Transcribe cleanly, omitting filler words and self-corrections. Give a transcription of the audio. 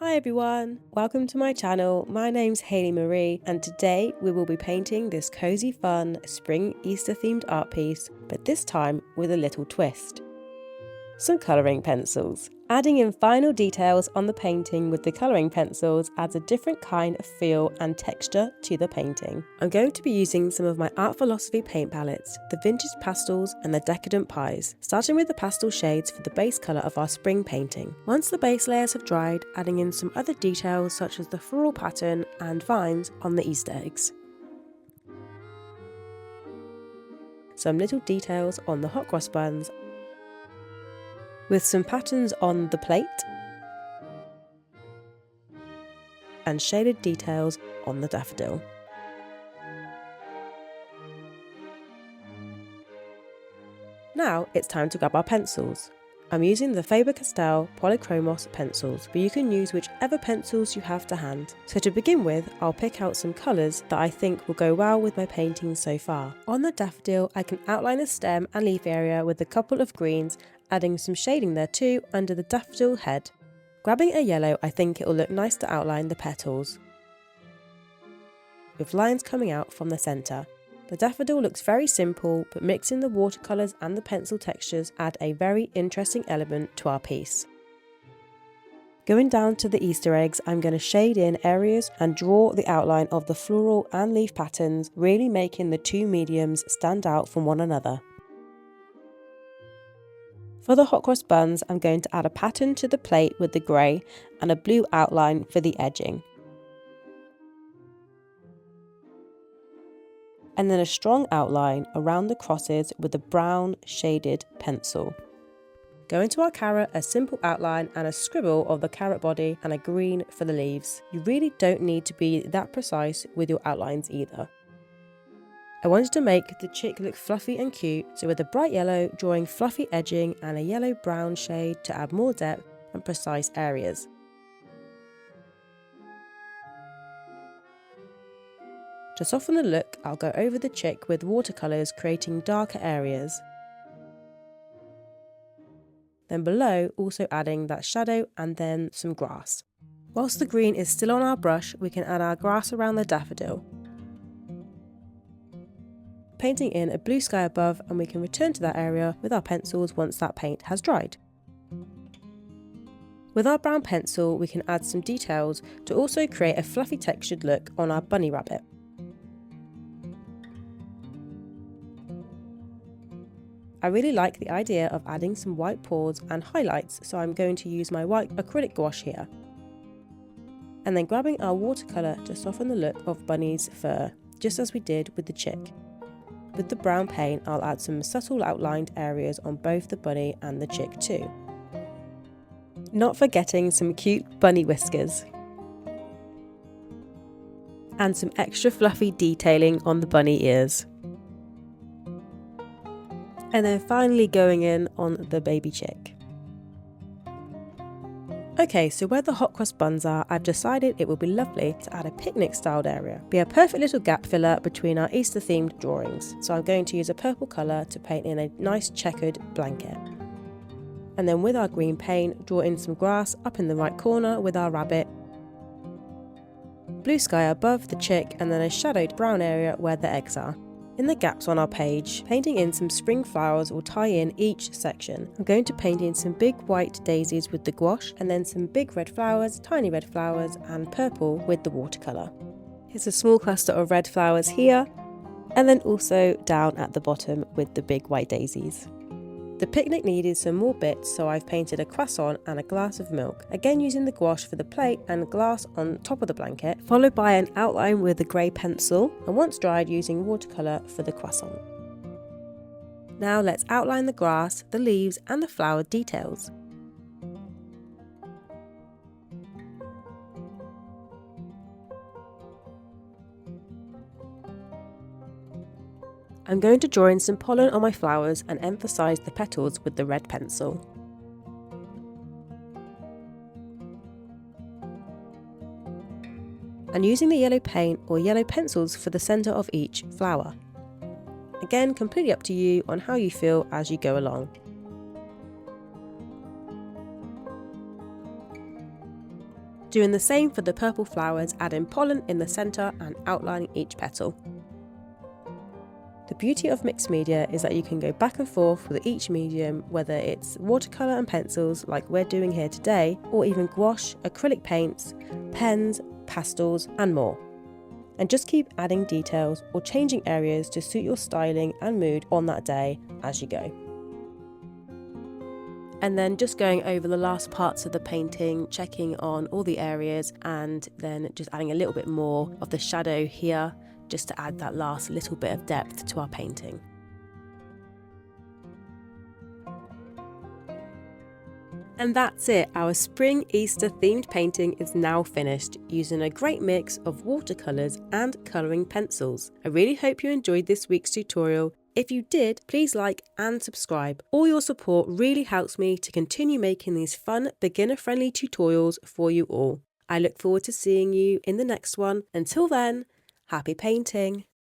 Hi everyone, welcome to my channel. My name's Hayley Marie and today we will be painting this cozy fun spring Easter themed art piece, but this time with a little twist. Some colouring pencils. Adding in final details on the painting with the colouring pencils adds a different kind of feel and texture to the painting. I'm going to be using some of my Art Philosophy paint palettes, the Vintage Pastels and the Decadent Pies, starting with the pastel shades for the base colour of our spring painting. Once the base layers have dried, adding in some other details such as the floral pattern and vines on the Easter eggs. Some little details on the hot cross buns, with some patterns on the plate and shaded details on the daffodil. Now it's time to grab our pencils. I'm using the Faber-Castell Polychromos pencils, but you can use whichever pencils you have to hand. So to begin with, I'll pick out some colours that I think will go well with my painting so far. On the daffodil, I can outline the stem and leaf area with a couple of greens, adding some shading there too under the daffodil head. Grabbing a yellow, I think it will look nice to outline the petals, with lines coming out from the centre. The daffodil looks very simple, but mixing the watercolours and the pencil textures add a very interesting element to our piece. Going down to the Easter eggs, I'm going to shade in areas and draw the outline of the floral and leaf patterns, really making the two mediums stand out from one another. For the hot cross buns, I'm going to add a pattern to the plate with the grey and a blue outline for the edging. And then a strong outline around the crosses with a brown shaded pencil. Going to our carrot, a simple outline and a scribble of the carrot body and a green for the leaves. You really don't need to be that precise with your outlines either. I wanted to make the chick look fluffy and cute, so with a bright yellow, drawing fluffy edging and a yellow-brown shade to add more depth and precise areas. To soften the look, I'll go over the chick with watercolours, creating darker areas. Then below, also adding that shadow and then some grass. Whilst the green is still on our brush, we can add our grass around the daffodil. Painting in a blue sky above, and we can return to that area with our pencils once that paint has dried. With our brown pencil, we can add some details to also create a fluffy textured look on our bunny rabbit. I really like the idea of adding some white paws and highlights, so I'm going to use my white acrylic gouache here. And then grabbing our watercolour to soften the look of Bunny's fur, just as we did with the chick. With the brown paint, I'll add some subtle outlined areas on both the bunny and the chick too. Not forgetting some cute bunny whiskers. And some extra fluffy detailing on the bunny ears. And then finally going in on the baby chick. Okay, so where the hot cross buns are, I've decided it would be lovely to add a picnic styled area. Be a perfect little gap filler between our Easter themed drawings. So I'm going to use a purple colour to paint in a nice checkered blanket. And then with our green paint, draw in some grass up in the right corner with our rabbit. Blue sky above the chick, and then a shadowed brown area where the eggs are. In the gaps on our page, painting in some spring flowers will tie in each section. I'm going to paint in some big white daisies with the gouache, and then some big red flowers, tiny red flowers and purple with the watercolour. Here's a small cluster of red flowers here, and then also down at the bottom with the big white daisies. The picnic needed some more bits, so I've painted a croissant and a glass of milk, again using the gouache for the plate and glass on top of the blanket, followed by an outline with a grey pencil, and once dried using watercolour for the croissant. Now let's outline the grass, the leaves and the flower details. I'm going to draw in some pollen on my flowers and emphasise the petals with the red pencil. And using the yellow paint or yellow pencils for the centre of each flower. Again, completely up to you on how you feel as you go along. Doing the same for the purple flowers, adding pollen in the centre and outlining each petal. The beauty of mixed media is that you can go back and forth with each medium, whether it's watercolour and pencils like we're doing here today, or even gouache, acrylic paints, pens, pastels and more. And just keep adding details or changing areas to suit your styling and mood on that day as you go. And then just going over the last parts of the painting, checking on all the areas and then just adding a little bit more of the shadow here, just to add that last little bit of depth to our painting. And that's it, our spring Easter themed painting is now finished, using a great mix of watercolours and colouring pencils. I really hope you enjoyed this week's tutorial. If you did, please like and subscribe. All your support really helps me to continue making these fun, beginner-friendly tutorials for you all. I look forward to seeing you in the next one. Until then, happy painting!